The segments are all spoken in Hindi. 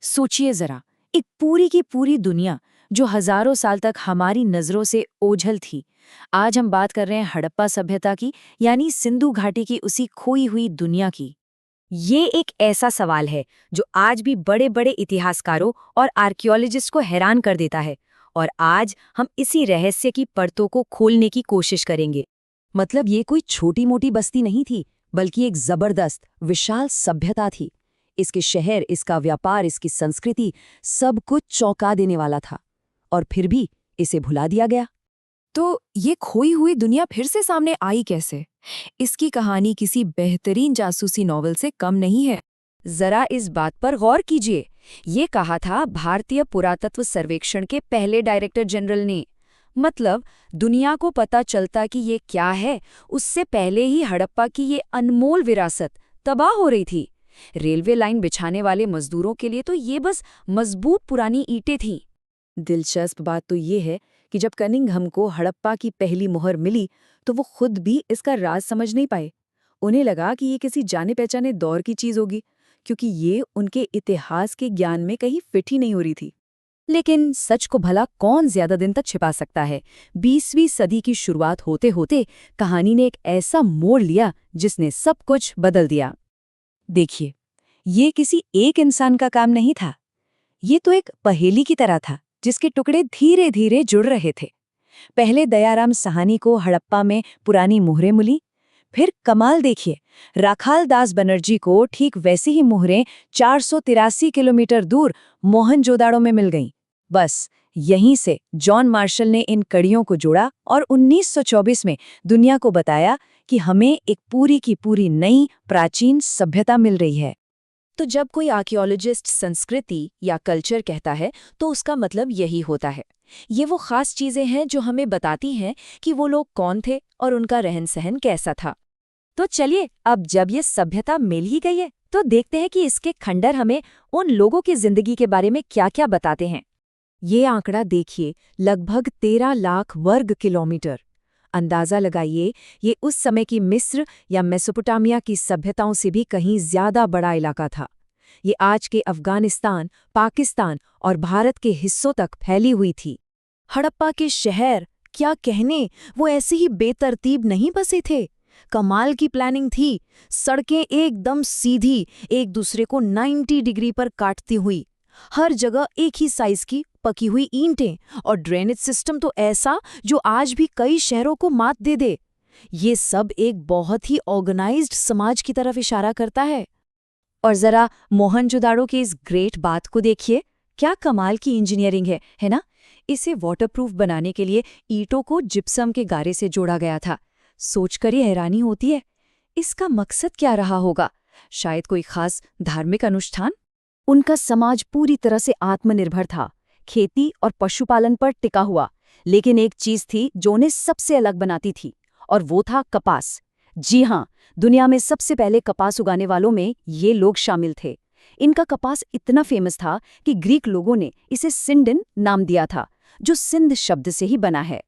सोचिए जरा, एक पूरी की पूरी दुनिया जो हजारों साल तक हमारी नजरों से ओझल थी। आज हम बात कर रहे हैं हड़प्पा सभ्यता की, यानी सिंधु घाटी की उसी खोई हुई दुनिया की। ये एक ऐसा सवाल है जो आज भी बड़े बड़े इतिहासकारों और आर्कियोलॉजिस्ट को हैरान कर देता है। और आज हम इसी रहस्य की परतों को खोलने की कोशिश करेंगे। मतलब ये कोई छोटी मोटी बस्ती नहीं थी, बल्कि एक जबरदस्त विशाल सभ्यता थी। इसके शहर, इसका व्यापार, इसकी संस्कृति, सब कुछ चौंका देने वाला था। और फिर भी इसे भुला दिया गया। तो ये खोई हुई दुनिया फिर से सामने आई कैसे? इसकी कहानी किसी बेहतरीन जासूसी नॉवल से कम नहीं है। जरा इस बात पर गौर कीजिए। ये कहा था भारतीय पुरातत्व सर्वेक्षण के पहले डायरेक्टर जनरल ने। मतलब दुनिया को पता चलता कि ये क्या है, उससे पहले ही हड़प्पा की ये अनमोल विरासत तबाह हो रही थी। रेलवे लाइन बिछाने वाले मजदूरों के लिए तो ये बस मजबूत पुरानी ईंटें थीं। दिलचस्प बात तो ये है कि जब कनिंघम को हड़प्पा की पहली मोहर मिली तो वो खुद भी इसका राज समझ नहीं पाए। उन्हें लगा कि ये किसी जाने पहचाने दौर की चीज होगी, क्योंकि ये उनके इतिहास के ज्ञान में कहीं फिट ही नहीं हो रही थी। लेकिन सच को भला कौन ज्यादा दिन तक छिपा सकता है? 20वीं सदी की शुरुआत होते होते कहानी ने एक ऐसा मोड़ लिया जिसने सब कुछ बदल दिया। देखिए, ये किसी एक इंसान का काम नहीं था। ये तो एक पहेली की तरह था जिसके टुकड़े धीरे धीरे जुड़ रहे थे। पहले दयाराम साहनी को हड़प्पा में पुरानी मुहरें मिली। फिर कमाल देखिए, राखाल दास बनर्जी को ठीक वैसी ही मुहरें 483 किलोमीटर दूर मोहनजोदाड़ो में मिल गईं। बस यहीं से जॉन मार्शल ने इन कड़ियों को जोड़ा और 1924 में दुनिया को बताया कि हमें एक पूरी की पूरी नई प्राचीन सभ्यता मिल रही है। तो जब कोई आर्कियोलॉजिस्ट संस्कृति या कल्चर कहता है तो उसका मतलब यही होता है। ये वो खास चीजें हैं जो हमें बताती हैं कि वो लोग कौन थे और उनका रहन सहन कैसा था। तो चलिए, अब जब ये सभ्यता मिल ही गई है तो देखते हैं कि इसके खंडर हमें उन लोगों की जिंदगी के बारे में क्या-क्या बताते हैं। ये आंकड़ा देखिए, लगभग 13 लाख वर्ग किलोमीटर। अंदाजा लगाइए, ये उस समय की मिस्र या मेसोपोटामिया की सभ्यताओं से भी कहीं ज्यादा बड़ा इलाका था। ये आज के अफगानिस्तान, पाकिस्तान और भारत के हिस्सों तक फैली हुई थी। हड़प्पा के शहर, क्या कहने, वो ऐसे ही बेतरतीब नहीं बसे थे। कमाल की प्लानिंग थी। सड़कें एकदम सीधी, एक दूसरे को 90 डिग्री पर काटती हुई। हर जगह एक ही साइज की पकी हुई ईंटें, और ड्रेनेज सिस्टम तो ऐसा जो आज भी कई शहरों को मात दे दे। ये सब एक बहुत ही ऑर्गेनाइज्ड समाज की तरफ इशारा करता है। और जरा मोहनजोदाड़ो की इस ग्रेट बात को देखिए, क्या कमाल की इंजीनियरिंग है ना? इसे वाटरप्रूफ बनाने के लिए ईंटों को जिप्सम के गारे से जोड़ा गया था। सोचकर ही हैरानी होती है, इसका मकसद क्या रहा होगा? शायद कोई खास धार्मिक अनुष्ठान? उनका समाज पूरी तरह से आत्मनिर्भर था, खेती और पशुपालन पर टिका हुआ। लेकिन एक चीज थी जो उन्हें सबसे अलग बनाती थी, और वो था कपास। जी हाँ, दुनिया में सबसे पहले कपास उगाने वालों में ये लोग शामिल थे। इनका कपास इतना फेमस था कि ग्रीक लोगों ने इसे सिंडिन नाम दिया था, जो सिंध शब्द से ही बना है।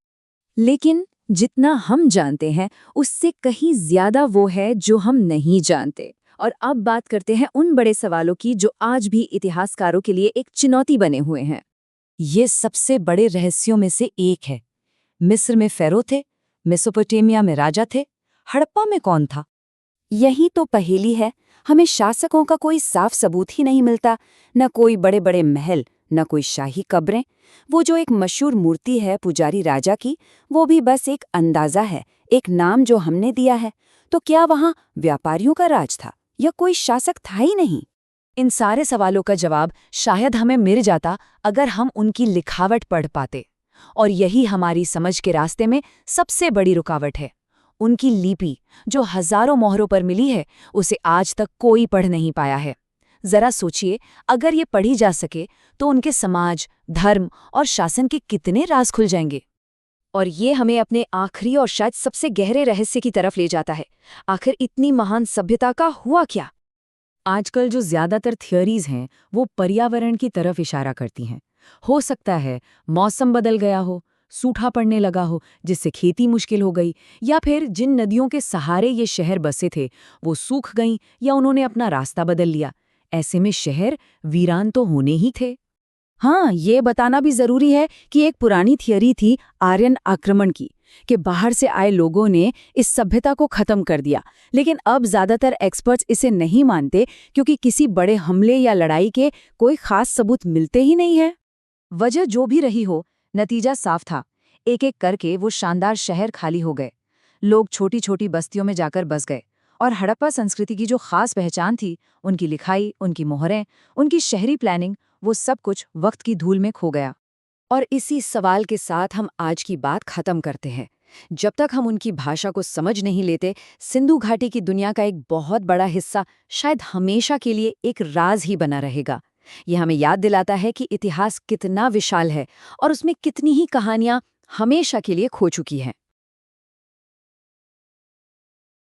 लेकिन जितना हम जानते हैं उससे कहीं ज्यादा वो है जो हम नहीं जानते। और अब बात करते हैं उन बड़े सवालों की जो आज भी इतिहासकारों के लिए एक चुनौती बने हुए हैं। ये सबसे बड़े रहस्यों में से एक है। मिस्र में फेरो थे, मेसोपोटामिया में राजा थे, हड़प्पा में कौन था? यही तो पहेली है। हमें शासकों का कोई साफ सबूत ही नहीं मिलता, न कोई बड़े बड़े महल, न कोई शाही कब्रें। वो जो एक मशहूर मूर्ति है पुजारी राजा की, वो भी बस एक अंदाजा है, एक नाम जो हमने दिया है। तो क्या वहाँ व्यापारियों का राज था या कोई शासक था ही नहीं? इन सारे सवालों का जवाब शायद हमें मिल जाता अगर हम उनकी लिखावट पढ़ पाते। और यही हमारी समझ के रास्ते में सबसे बड़ी रुकावट है। उनकी लिपि, जो हजारों मोहरों पर मिली है, उसे आज तक कोई पढ़ नहीं पाया है। जरा सोचिए, अगर ये पढ़ी जा सके तो उनके समाज, धर्म और शासन के कितने राज खुल जाएंगे। और ये हमें अपने आखिरी और शायद सबसे गहरे रहस्य की तरफ ले जाता है। आखिर इतनी महान सभ्यता का हुआ क्या? आजकल जो ज्यादातर थियोरीज हैं वो पर्यावरण की तरफ इशारा करती हैं। हो सकता है मौसम बदल गया हो, सूखा पड़ने लगा हो जिससे खेती मुश्किल हो गई, या फिर जिन नदियों के सहारे ये शहर बसे थे वो सूख गईं या उन्होंने अपना रास्ता बदल लिया। ऐसे में शहर वीरान तो होने ही थे। हाँ, ये बताना भी जरूरी है कि एक पुरानी थियरी थी आर्यन आक्रमण की, कि बाहर से आए लोगों ने इस सभ्यता को खत्म कर दिया। लेकिन अब ज्यादातर एक्सपर्ट्स इसे नहीं मानते, क्योंकि किसी बड़े हमले या लड़ाई के कोई खास सबूत मिलते ही नहीं है। वजह जो भी रही हो, नतीजा साफ था। एक एक करके वो शानदार शहर खाली हो गए। लोग छोटी छोटी बस्तियों में जाकर बस गए, और हड़प्पा संस्कृति की जो खास पहचान थी, उनकी लिखाई, उनकी मोहरें, उनकी शहरी प्लानिंग, वो सब कुछ वक्त की धूल में खो गया। और इसी सवाल के साथ हम आज की बात खत्म करते हैं। जब तक हम उनकी भाषा को समझ नहीं लेते, सिंधु घाटी की दुनिया का एक बहुत बड़ा हिस्सा शायद हमेशा के लिए एक राज ही बना रहेगा। ये हमें याद दिलाता है कि इतिहास कितना विशाल है और उसमें कितनी ही कहानियां हमेशा के लिए खो चुकी हैं।